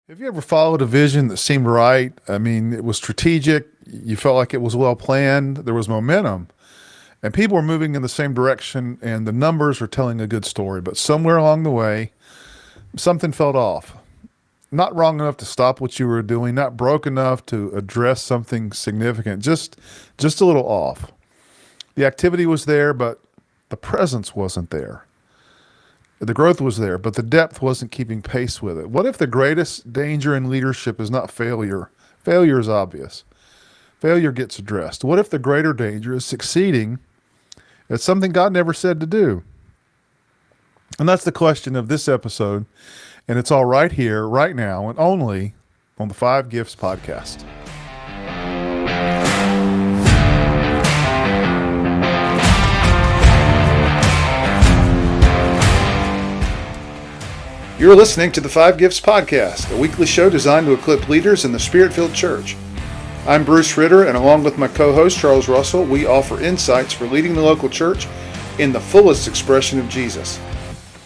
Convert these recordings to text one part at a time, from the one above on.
Have you ever followed a vision that seemed right? I mean, it was strategic. You felt like it was well planned. There was momentum, and people were moving in the same direction, and the numbers were telling a good story. But somewhere along the way, something felt off. Not wrong enough to stop what you were doing, not broke enough to address something significant. Just a little off. The activity was there, but the presence wasn't there. The growth was there, but the depth wasn't keeping pace with it. What if the greatest danger in leadership is not failure? Failure is obvious. Failure gets addressed. What if the greater danger is succeeding at something God never said to do? And that's the question of this episode. And it's all right here, right now, and only on the Five Gifts podcast. You're listening to the Five Gifts Podcast, a weekly show designed to equip leaders in the Spirit-filled church. I'm Bruce Ritter, and along with my co-host Charles Russell, we offer insights for leading the local church in the fullest expression of Jesus.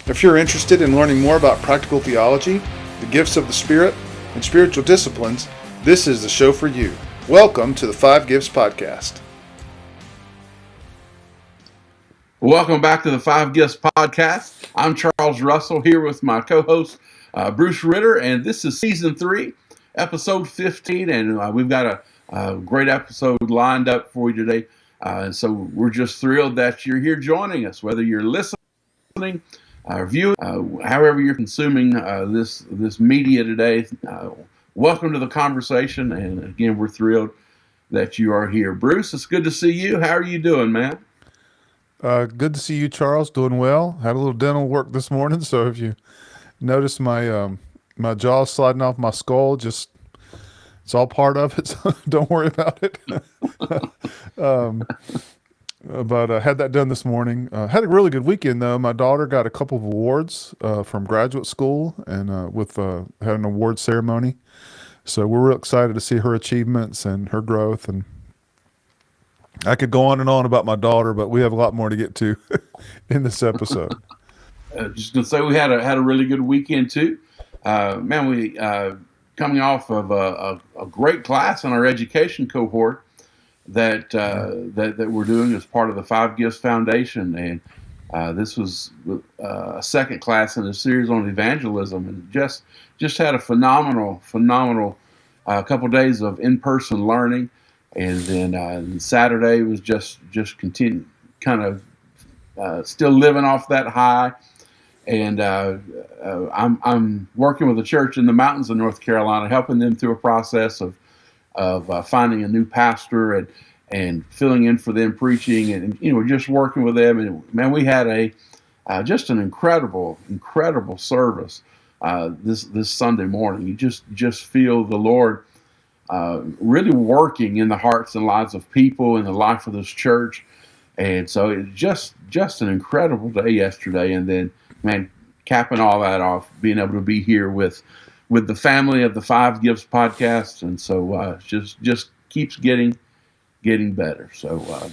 If you're interested in learning more about practical theology, the gifts of the Spirit, and spiritual disciplines, this is the show for you. Welcome to the Five Gifts Podcast. Welcome back to the Five Gifts Podcast. I'm Charles Russell here with my co-host Bruce Ritter, and this is Season 3, Episode 15, and we've got a great episode lined up for you today. So we're just thrilled that you're here joining us, whether you're listening, viewing, however you're consuming this media today. Welcome to the conversation, and again, we're thrilled that you are here. Bruce, it's good to see you. How are you doing, man? Good to see you, Charles. Doing well. Had a little dental work this morning, so if you notice my jaw sliding off my skull, just it's all part of it. So don't worry about it. But I had that done this morning. Had a really good weekend though. My daughter got a couple of awards from graduate school, and with had an award ceremony. So we're real excited to see her achievements and her growth. And I could go on and on about my daughter, but we have a lot more to get to in this episode. Just gonna say we had a really good weekend too. Man, we coming off of a great class in our education cohort that we're doing as part of the Five Gifts Foundation, and this was a second class in a series on evangelism, and just had a phenomenal couple days of in-person learning. And then Saturday was just continue, kind of still living off that high. And I'm working with a church in the mountains of North Carolina, helping them through a process of finding a new pastor and filling in for them preaching, and just working with them. And man, we had just an incredible service this Sunday morning. You just feel the Lord really working in the hearts and lives of people in the life of this church. And so it just an incredible day yesterday. And then, man, capping all that off, being able to be here with the family of the Five Gifts podcast. And so just keeps getting better. So,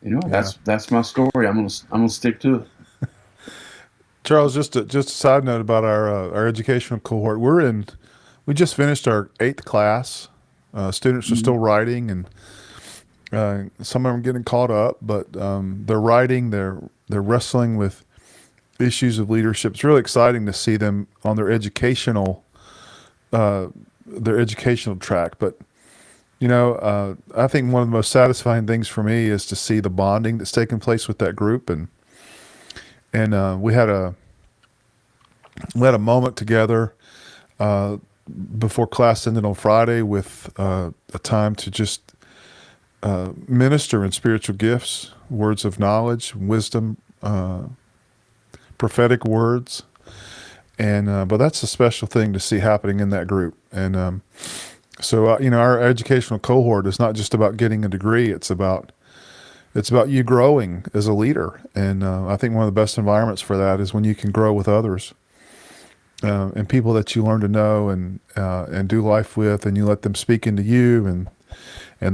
that's my story. I'm gonna stick to it. Charles, just a side note about our educational cohort. We just finished our 8th class. Students are still writing, and some of them are getting caught up, but they're writing. They're wrestling with issues of leadership. It's really exciting to see them on their educational track. But I think one of the most satisfying things for me is to see the bonding that's taking place with that group, and we had a moment together before class ended on Friday with a time to just minister in spiritual gifts, words of knowledge, wisdom, prophetic words. And but that's a special thing to see happening in that group. And so our educational cohort is not just about getting a degree. It's about you growing as a leader. And I think one of the best environments for that is when you can grow with others. And people that you learn to know and do life with, and you let them speak into you, and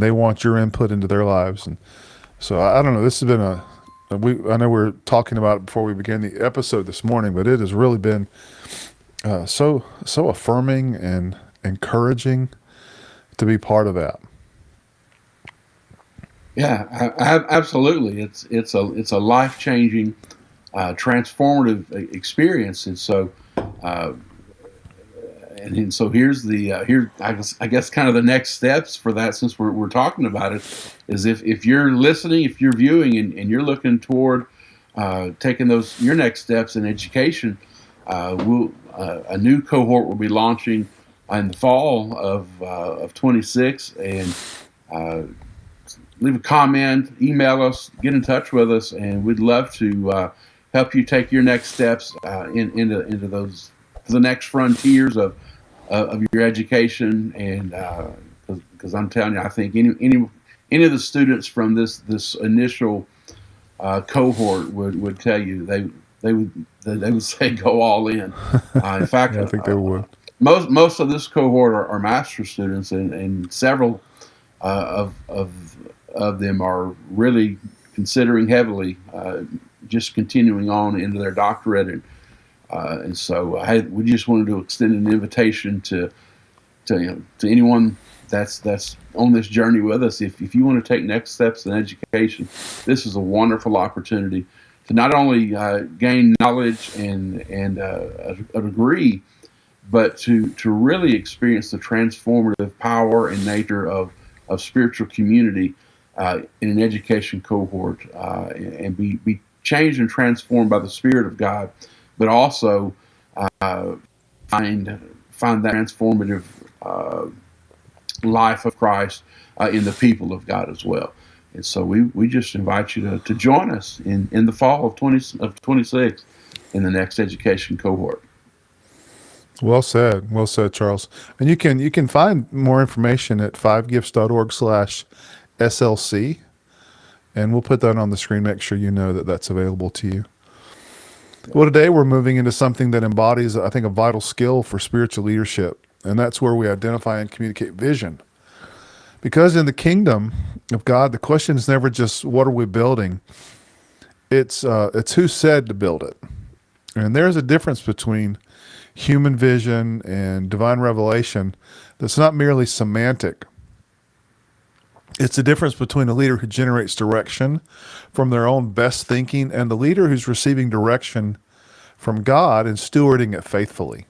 they want your input into their lives. And so I don't know. This has been I know we were talking about it before we began the episode this morning, but it has really been So affirming and encouraging to be part of that. Yeah, absolutely. It's a life changing, transformative experience, and so uh, and so here's the here I guess kind of the next steps for that, since we're talking about it, is if you're listening, if you're viewing, and you're looking toward taking those your next steps in education, a new cohort will be launching in the fall of 26, and uh, leave a comment, email us, get in touch with us, and we'd love to help you take your next steps into those, the next frontiers of your education. And because I'm telling you, I think any of the students from this initial cohort would tell you they would say go all in. In fact, Yeah, I think they would. most of this cohort are master students, and several of them are really considering heavily just continuing on into their doctorate, and so we just wanted to extend an invitation to anyone that's on this journey with us. If you want to take next steps in education, this is a wonderful opportunity to not only gain knowledge and a degree, but to really experience the transformative power and nature of spiritual community in an education cohort, and be changed and transformed by the Spirit of God, but also uh, find that transformative uh, life of Christ in the people of God as well. And so we just invite you to join us in the fall of 26 in the next education cohort. Well said, Charles. And you can find more information at fivegifts.org/SLC, and we'll put that on the screen. Make sure you know that that's available to you. Well, today we're moving into something that embodies, I think, a vital skill for spiritual leadership, and that's where we identify and communicate vision. Because in the kingdom of God, the question is never just what are we building; it's who said to build it. And there's a difference between human vision and divine revelation that's not merely semantic. It's the difference between a leader who generates direction from their own best thinking and the leader who's receiving direction from God and stewarding it faithfully.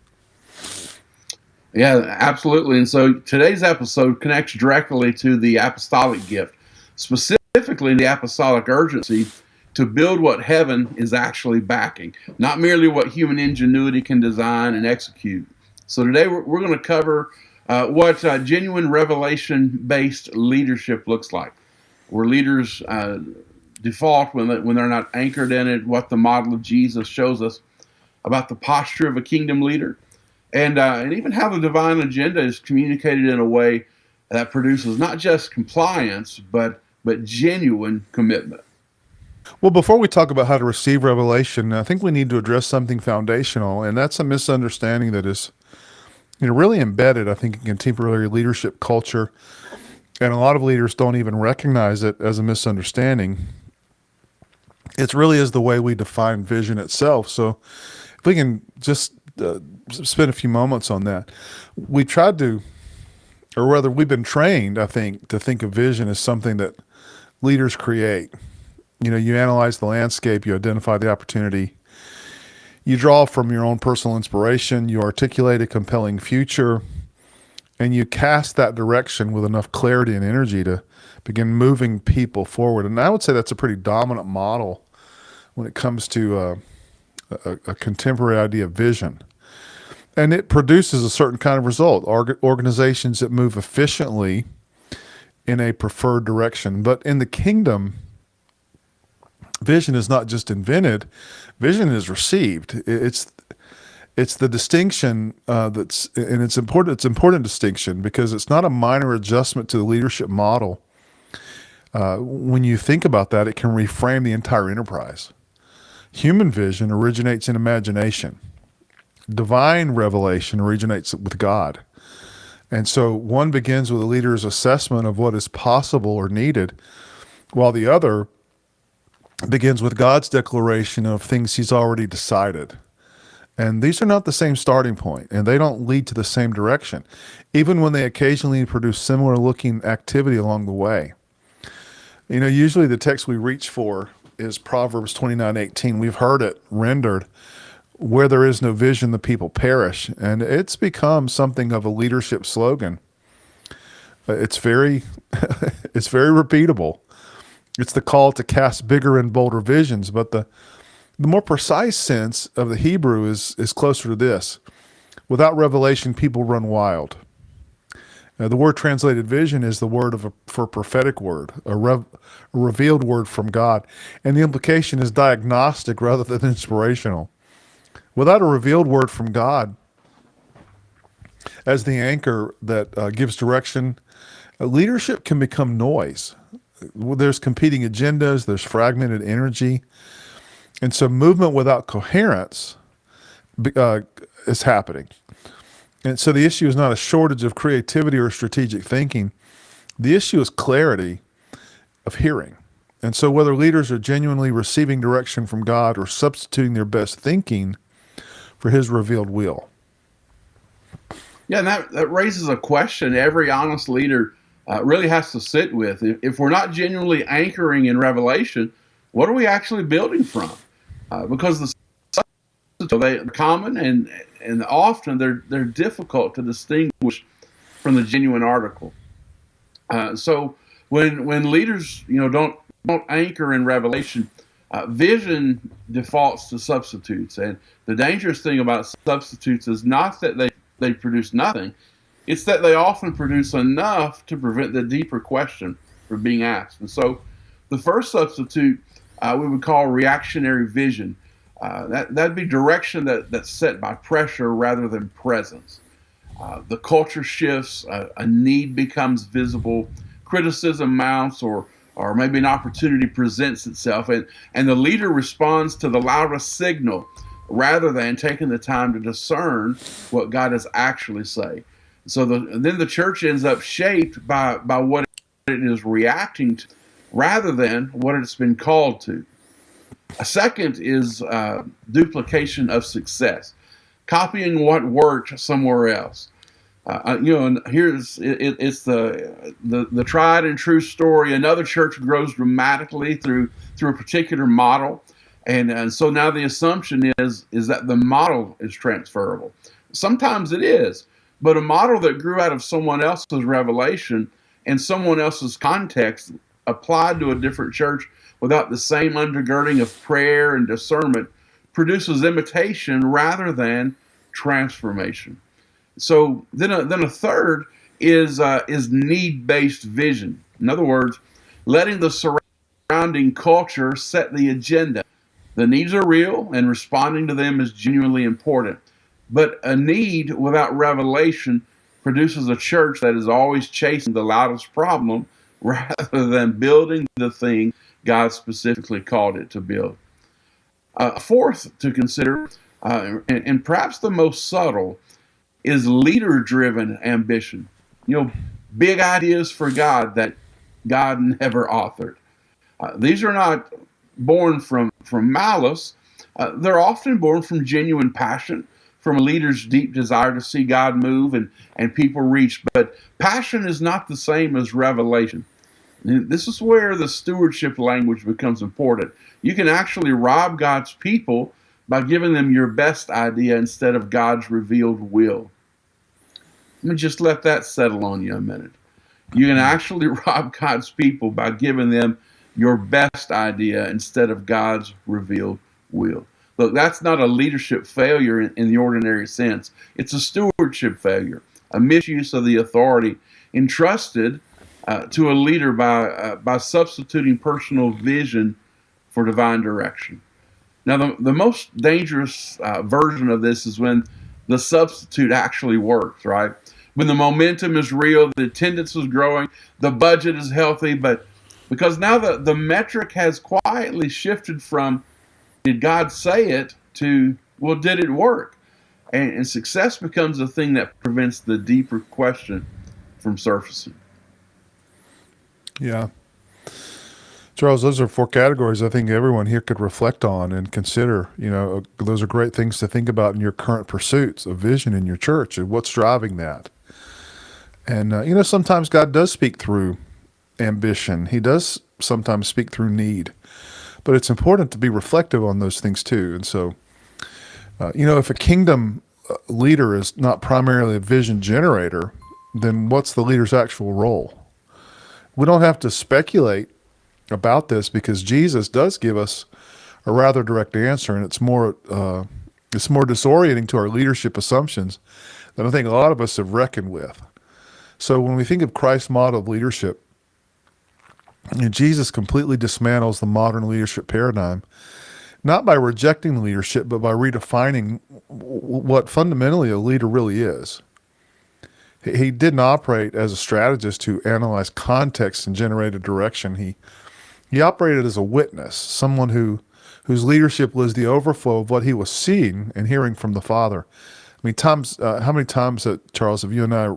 Yeah, absolutely. And so today's episode connects directly to the apostolic gift, specifically the apostolic urgency to build what heaven is actually backing, not merely what human ingenuity can design and execute. So today we're going to cover what genuine revelation based leadership looks like, where leaders default when they're not anchored in it, what the model of Jesus shows us about the posture of a kingdom leader, and even how the divine agenda is communicated in a way that produces not just compliance but genuine commitment. Well, before we talk about how to receive revelation, I think we need to address something foundational, and that's a misunderstanding that is really embedded, I think, in contemporary leadership culture. And a lot of leaders don't even recognize it as a misunderstanding. It really is the way we define vision itself. So if we can just spend a few moments on that. We tried to, or rather, we've been trained, I think, to think of vision as something that leaders create. You analyze the landscape, you identify the opportunity, you draw from your own personal inspiration, you articulate a compelling future, and you cast that direction with enough clarity and energy to begin moving people forward. And I would say that's a pretty dominant model when it comes to a contemporary idea of vision. And it produces a certain kind of result. Organizations that move efficiently in a preferred direction. But in the kingdom, vision is not just invented; vision is received. It's the distinction and it's important. It's an important distinction because it's not a minor adjustment to the leadership model. When you think about that, it can reframe the entire enterprise. Human vision originates in imagination. Divine revelation originates with God. And so one begins with a leader's assessment of what is possible or needed, while the other begins with God's declaration of things he's already decided. And these are not the same starting point, and they don't lead to the same direction, even when they occasionally produce similar looking activity along the way. Usually the text we reach for is Proverbs 29:18. We've heard it rendered, where there is no vision, the people perish. And it's become something of a leadership slogan. It's very, it's very repeatable. It's the call to cast bigger and bolder visions, but the more precise sense of the Hebrew is closer to this. Without revelation, people run wild. Now, the word translated vision is the word for prophetic word, a revealed word from God. And the implication is diagnostic rather than inspirational. Without a revealed word from God as the anchor that gives direction, leadership can become noise. There's competing agendas, there's fragmented energy. And so movement without coherence is happening. And so the issue is not a shortage of creativity or strategic thinking. The issue is clarity of hearing. And so whether leaders are genuinely receiving direction from God or substituting their best thinking for his revealed will. Yeah, and that raises a question every honest leader really has to sit with. If we're not genuinely anchoring in revelation, what are we actually building from? Because they're common and often they're difficult to distinguish from the genuine article. So when leaders don't anchor in revelation, vision defaults to substitutes, and the dangerous thing about substitutes is not that they produce nothing; it's that they often produce enough to prevent the deeper question from being asked. And so, the first substitute we would call reactionary vision. That'd be direction that's set by pressure rather than presence. The culture shifts, a need becomes visible, criticism mounts, or maybe an opportunity presents itself, and the leader responds to the loudest signal rather than taking the time to discern what God is actually saying. So then the church ends up shaped by what it is reacting to rather than what it's been called to. A second is duplication of success, copying what worked somewhere else. And it's the tried and true story. Another church grows dramatically through a particular model, and so now the assumption is that the model is transferable. Sometimes it is, but a model that grew out of someone else's revelation and someone else's context applied to a different church without the same undergirding of prayer and discernment produces imitation rather than transformation. So then a third is need-based vision. In other words, letting the surrounding culture set the agenda. The needs are real, and responding to them is genuinely important. But a need without revelation produces a church that is always chasing the loudest problem rather than building the thing God specifically called it to build. Fourth to consider, and perhaps the most subtle, is leader-driven ambition. Big ideas for God that God never authored. These are not born from malice. They're often born from genuine passion, from a leader's deep desire to see God move and people reach. But passion is not the same as revelation. This is where the stewardship language becomes important. You can actually rob God's people by giving them your best idea instead of God's revealed will. Let me just let that settle on you a minute. You can actually rob God's people by giving them your best idea instead of God's revealed will. Look, that's not a leadership failure in the ordinary sense. It's a stewardship failure, a misuse of the authority entrusted to a leader by substituting personal vision for divine direction. Now, the most dangerous version of this is when the substitute actually works, right? When the momentum is real, the attendance is growing, the budget is healthy, but because now the metric has quietly shifted from did God say it to, well, did it work? And success becomes the thing that prevents the deeper question from surfacing. Yeah. Charles, those are four categories I think everyone here could reflect on and consider. Those are great things to think about in your current pursuits of vision in your church and what's driving that. And, sometimes God does speak through ambition, He does sometimes speak through need, but it's important to be reflective on those things too. And so, if a kingdom leader is not primarily a vision generator, then what's the leader's actual role? We don't have to speculate about this because Jesus does give us a rather direct answer, and it's more disorienting to our leadership assumptions than I think a lot of us have reckoned with. So when we think of Christ's model of leadership, Jesus completely dismantles the modern leadership paradigm, not by rejecting leadership, but by redefining what fundamentally a leader really is. He didn't operate as a strategist who analyzed context and generated direction. He operated as a witness, someone whose leadership was the overflow of what he was seeing and hearing from the Father. I mean, how many times, Charles, have you and I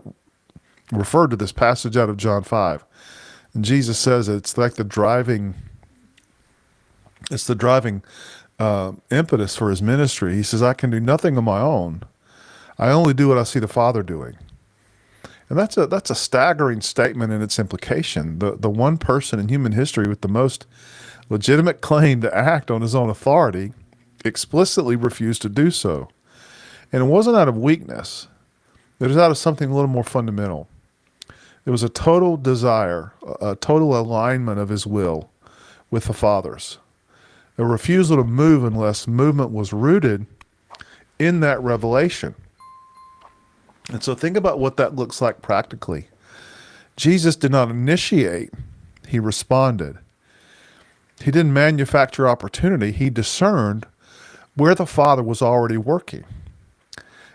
referred to this passage out of John 5? And Jesus says it's like it's the driving impetus for his ministry. He says, I can do nothing on my own. I only do what I see the Father doing. And that's a staggering statement in its implication. The one person in human history with the most legitimate claim to act on his own authority explicitly refused to do so. And it wasn't out of weakness. It was out of something a little more fundamental. It was a total desire, a total alignment of his will with the Father's. A refusal to move unless movement was rooted in that revelation. And so think about what that looks like practically. Jesus did not initiate, he responded. He didn't manufacture opportunity, he discerned where the Father was already working.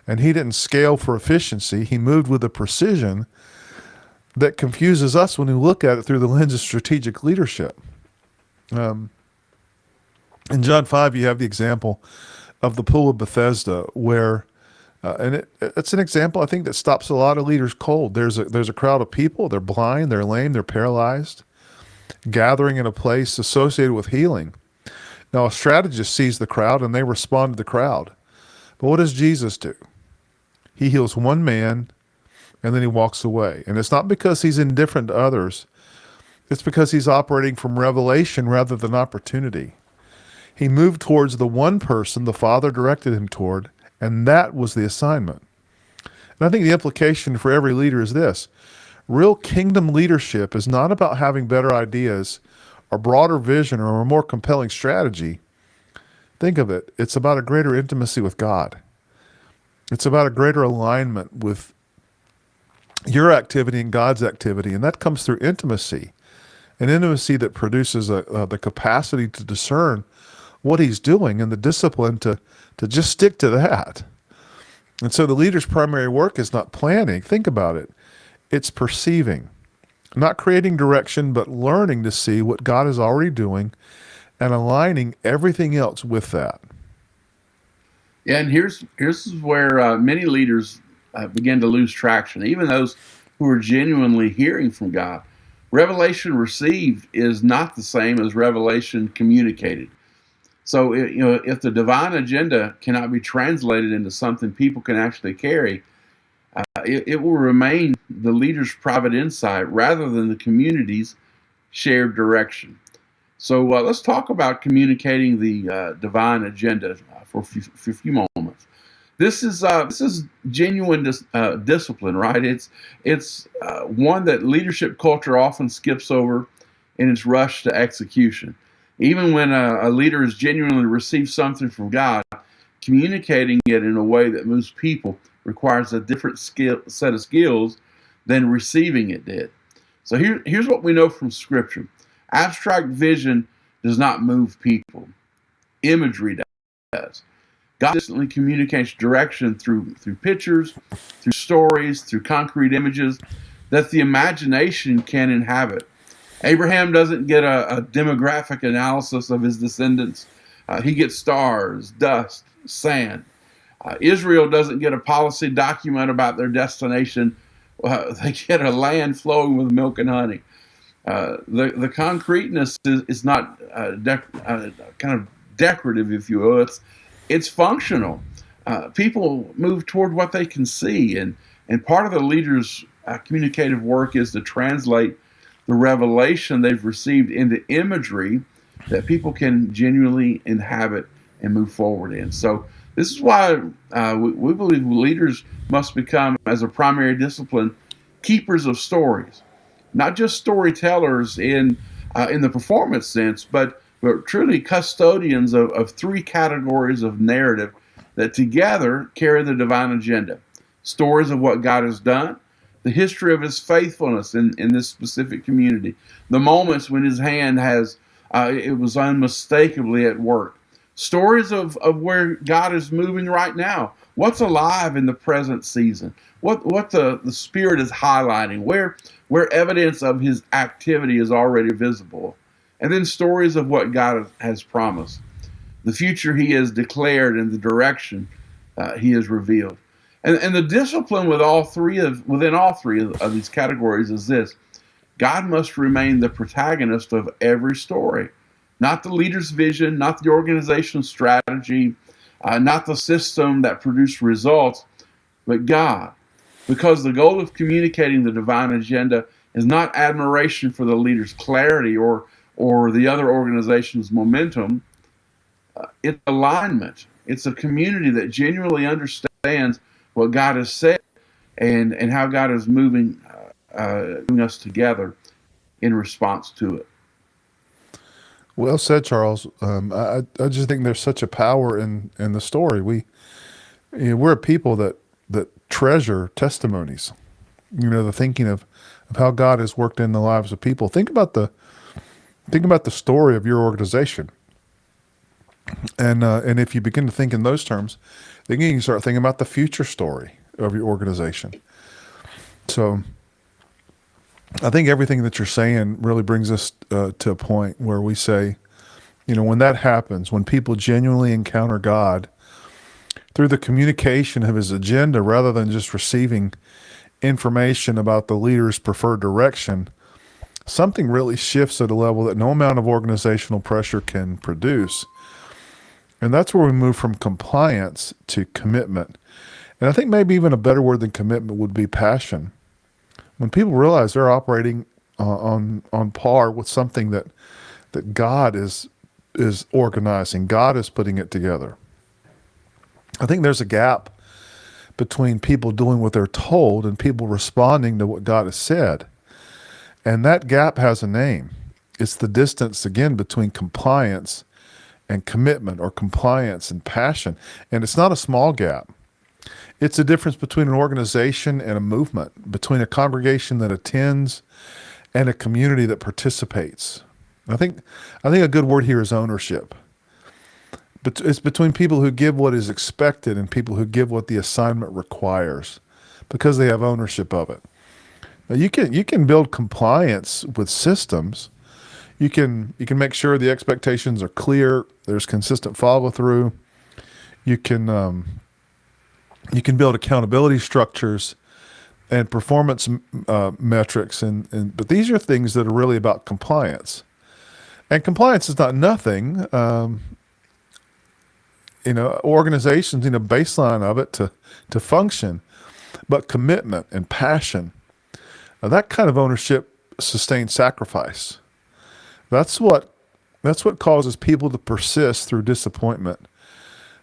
And he didn't scale for efficiency, he moved with a precision that confuses us when we look at it through the lens of strategic leadership. In John 5, you have the example of the pool of Bethesda where and it's an example, I think, that stops a lot of leaders cold. There's a crowd of people. They're blind, they're lame, they're paralyzed, gathering in a place associated with healing. Now, a strategist sees the crowd, and they respond to the crowd. But what does Jesus do? He heals one man, and then he walks away. And it's not because he's indifferent to others. It's because he's operating from revelation rather than opportunity. He moved towards the one person the Father directed him toward, and that was the assignment. And I think the implication for every leader is this. Real kingdom leadership is not about having better ideas or broader vision or a more compelling strategy. Think of it. It's about a greater intimacy with God. It's about a greater alignment with your activity and God's activity. And that comes through intimacy, an intimacy that produces the capacity to discern what he's doing and the discipline to just stick to that. And so the leader's primary work is not planning. Think about it. It's perceiving, not creating direction, but learning to see what God is already doing and aligning everything else with that. Yeah, and here's where many leaders begin to lose traction, even those who are genuinely hearing from God. Revelation received is not the same as revelation communicated. So, if the divine agenda cannot be translated into something people can actually carry, it will remain the leader's private insight rather than the community's shared direction. So, let's talk about communicating the divine agenda for a few moments. This is genuine discipline, right? It's one that leadership culture often skips over in its rush to execution. Even when a leader has genuinely received something from God, communicating it in a way that moves people requires a different set of skills than receiving it did. So here's what we know from Scripture. Abstract vision does not move people. Imagery does. God instantly communicates direction through pictures, through stories, through concrete images that the imagination can inhabit. Abraham doesn't get a demographic analysis of his descendants. He gets stars, dust, sand. Israel doesn't get a policy document about their destination. They get a land flowing with milk and honey. The concreteness is not kind of decorative, if you will. It's functional. People move toward what they can see, and part of the leader's communicative work is to translate the revelation they've received into imagery that people can genuinely inhabit and move forward in. So this is why we believe leaders must become, as a primary discipline, keepers of stories, not just storytellers in the performance sense, but truly custodians of three categories of narrative that together carry the divine agenda: stories of what God has done, the history of His faithfulness in this specific community, the moments when His hand has it was unmistakably at work, stories of where God is moving right now, what's alive in the present season, what the Spirit is highlighting, where evidence of His activity is already visible, and then stories of what God has promised, the future He has declared, and the direction He has revealed. And the discipline within all three of these categories is this: God must remain the protagonist of every story, not the leader's vision, not the organization's strategy, not the system that produced results, but God. Because the goal of communicating the divine agenda is not admiration for the leader's clarity or the other organization's momentum. It's alignment. It's a community that genuinely understands what God has said and how God is moving us together in response to it. Well said, Charles. I just think there's such a power in the story. We're a people that treasure testimonies. The thinking of how God has worked in the lives of people. Think about the story of your organization, and if you begin to think in those terms, then you can start thinking about the future story of your organization. So I think everything that you're saying really brings us to a point where we say, when that happens, when people genuinely encounter God through the communication of His agenda rather than just receiving information about the leader's preferred direction, something really shifts at a level that no amount of organizational pressure can produce. And that's where we move from compliance to commitment. And I think maybe even a better word than commitment would be passion. When people realize they're operating on par with something that God is organizing, God is putting it together. I think there's a gap between people doing what they're told and people responding to what God has said. And that gap has a name. It's the distance, again, between compliance and commitment, or compliance and passion. And it's not a small gap. It's a difference between an organization and a movement, between a congregation that attends and a community that participates. I think a good word here is ownership. But it's between people who give what is expected and people who give what the assignment requires, because they have ownership of it. Now you can build compliance with systems. You can make sure the expectations are clear. There's consistent follow through. You can build accountability structures and performance metrics, but these are things that are really about compliance. And compliance is not nothing. Organizations need a baseline of it to function, but commitment and passion, that kind of ownership sustains sacrifice. That's what causes people to persist through disappointment.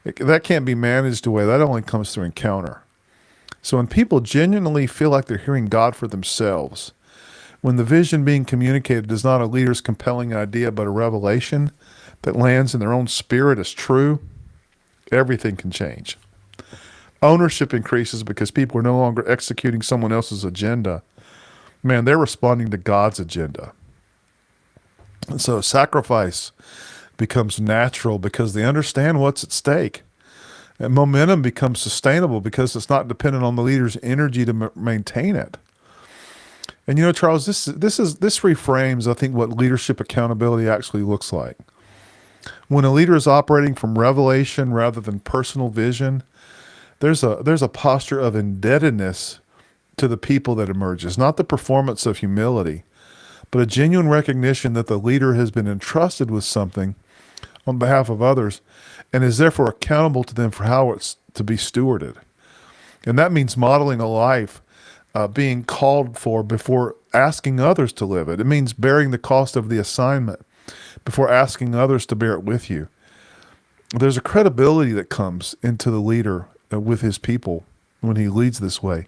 That can't be managed away. That only comes through encounter. So when people genuinely feel like they're hearing God for themselves, when the vision being communicated is not a leader's compelling idea, but a revelation that lands in their own spirit as true, everything can change. Ownership increases because people are no longer executing someone else's agenda. Man, they're responding to God's agenda. And so sacrifice becomes natural because they understand what's at stake. And momentum becomes sustainable because it's not dependent on the leader's energy to maintain it. And Charles, this reframes, I think, what leadership accountability actually looks like. When a leader is operating from revelation rather than personal vision, there's a posture of indebtedness to the people that emerges, not the performance of humility, but a genuine recognition that the leader has been entrusted with something on behalf of others and is therefore accountable to them for how it's to be stewarded. And that means modeling a life being called for before asking others to live it. It means bearing the cost of the assignment before asking others to bear it with you. There's a credibility that comes into the leader with his people when he leads this way.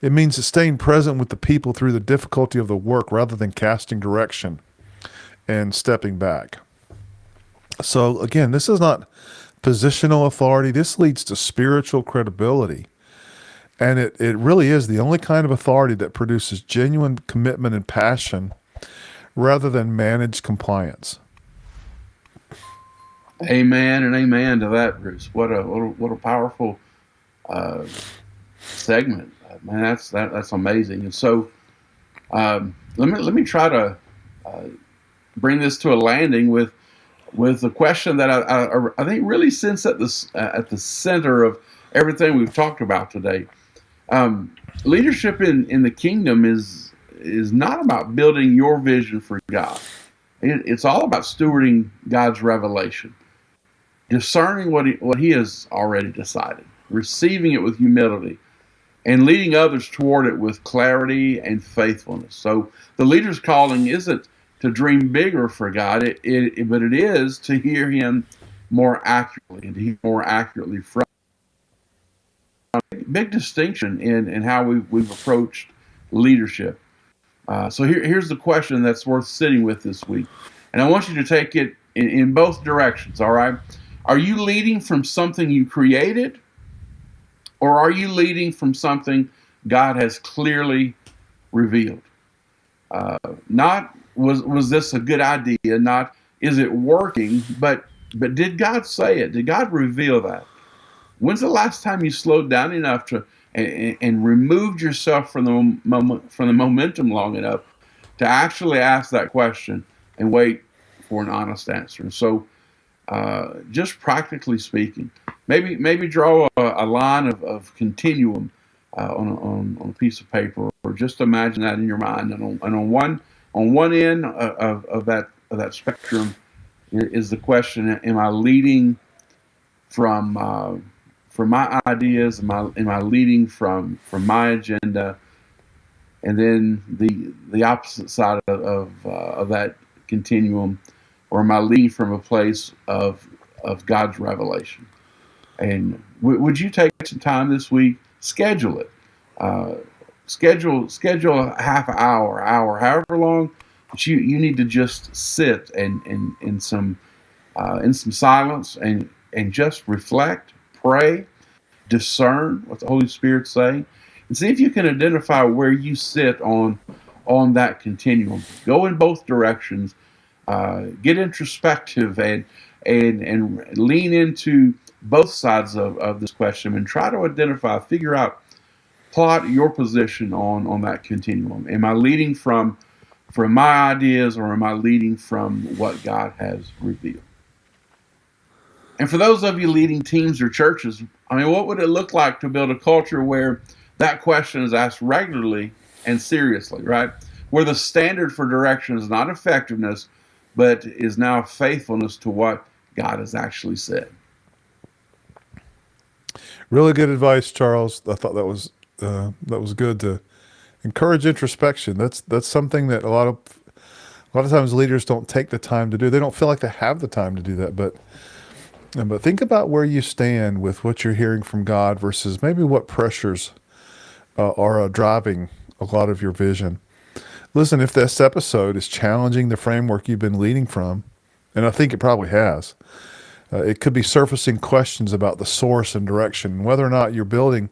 It means staying present with the people through the difficulty of the work rather than casting direction and stepping back. So again, this is not positional authority. This leads to spiritual credibility. And it really is the only kind of authority that produces genuine commitment and passion rather than managed compliance. Amen and amen to that, Bruce. What a powerful segment, man. That's amazing. And so, let me try to bring this to a landing with a question that I think really sits at the center of everything we've talked about today. Leadership in the kingdom is not about building your vision for God. It's all about stewarding God's revelation, discerning what He has already decided, receiving it with humility, and leading others toward it with clarity and faithfulness. So the leader's calling isn't to dream bigger for God, but it is to hear Him more accurately and to hear more accurately from. Big distinction in how we've approached leadership. So here's the question that's worth sitting with this week. And I want you to take it in both directions, all right? Are you leading from something you created, or are you leading from something God has clearly revealed? Not was this a good idea, not is it working, but did God say it? Did God reveal that? When's the last time you slowed down enough to and removed yourself from the momentum long enough to actually ask that question and wait for an honest answer? And so, just practically speaking, maybe draw a line of continuum on a piece of paper, or just imagine that in your mind. And on one end of that spectrum is the question: am I leading from my ideas? Am I leading from my agenda? And then the opposite side of that continuum, or am I leading from a place of God's revelation? And would you take some time this week? Schedule it. Schedule a half hour, however long that you need to just sit and in some silence and just reflect, pray, discern what the Holy Spirit's saying, and see if you can identify where you sit on that continuum. Go in both directions. Get introspective and lean into both sides of this question and try to identify, plot your position on that continuum. Am I leading from my ideas, or am I leading from what God has revealed? And for those of you leading teams or churches, what would it look like to build a culture where that question is asked regularly and seriously, right? Where the standard for direction is not effectiveness, but is now faithfulness to what God has actually said. Really good advice, Charles. I thought that was good to encourage introspection. That's something that a lot of times leaders don't take the time to do. They don't feel like they have the time to do that. But think about where you stand with what you're hearing from God versus maybe what pressures are driving a lot of your vision. Listen, if this episode is challenging the framework you've been leading from, and I think it probably has, it could be surfacing questions about the source and direction, whether or not you're building,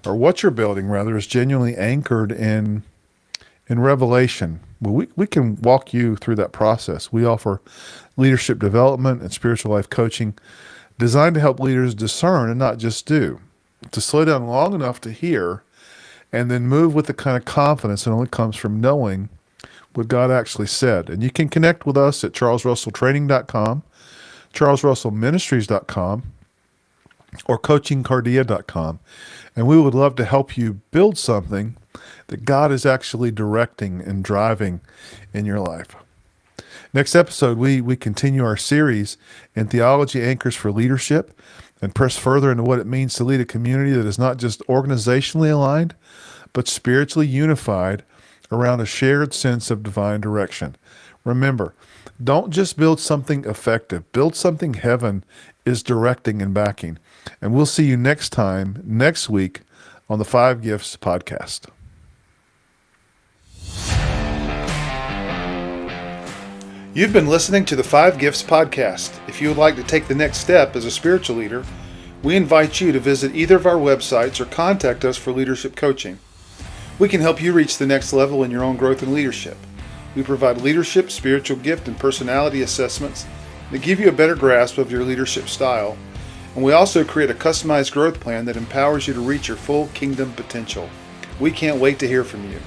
or what you're building rather, is genuinely anchored in revelation. Well, we can walk you through that process. We offer leadership development and spiritual life coaching designed to help leaders discern and not just do, to slow down long enough to hear and then move with the kind of confidence that only comes from knowing what God actually said. And you can connect with us at charlesrusselltraining.com, charlesrussellministries.com, or coachingcardia.com. And we would love to help you build something that God is actually directing and driving in your life. Next episode, we continue our series in Theology Anchors for Leadership and press further into what it means to lead a community that is not just organizationally aligned, but spiritually unified around a shared sense of divine direction. Remember, don't just build something effective. Build something heaven is directing and backing. And we'll see you next week, on the 5 Gifts podcast. You've been listening to the 5 Gifts podcast. If you would like to take the next step as a spiritual leader, we invite you to visit either of our websites or contact us for leadership coaching. We can help you reach the next level in your own growth and leadership. We provide leadership, spiritual gift, and personality assessments that give you a better grasp of your leadership style. And we also create a customized growth plan that empowers you to reach your full kingdom potential. We can't wait to hear from you.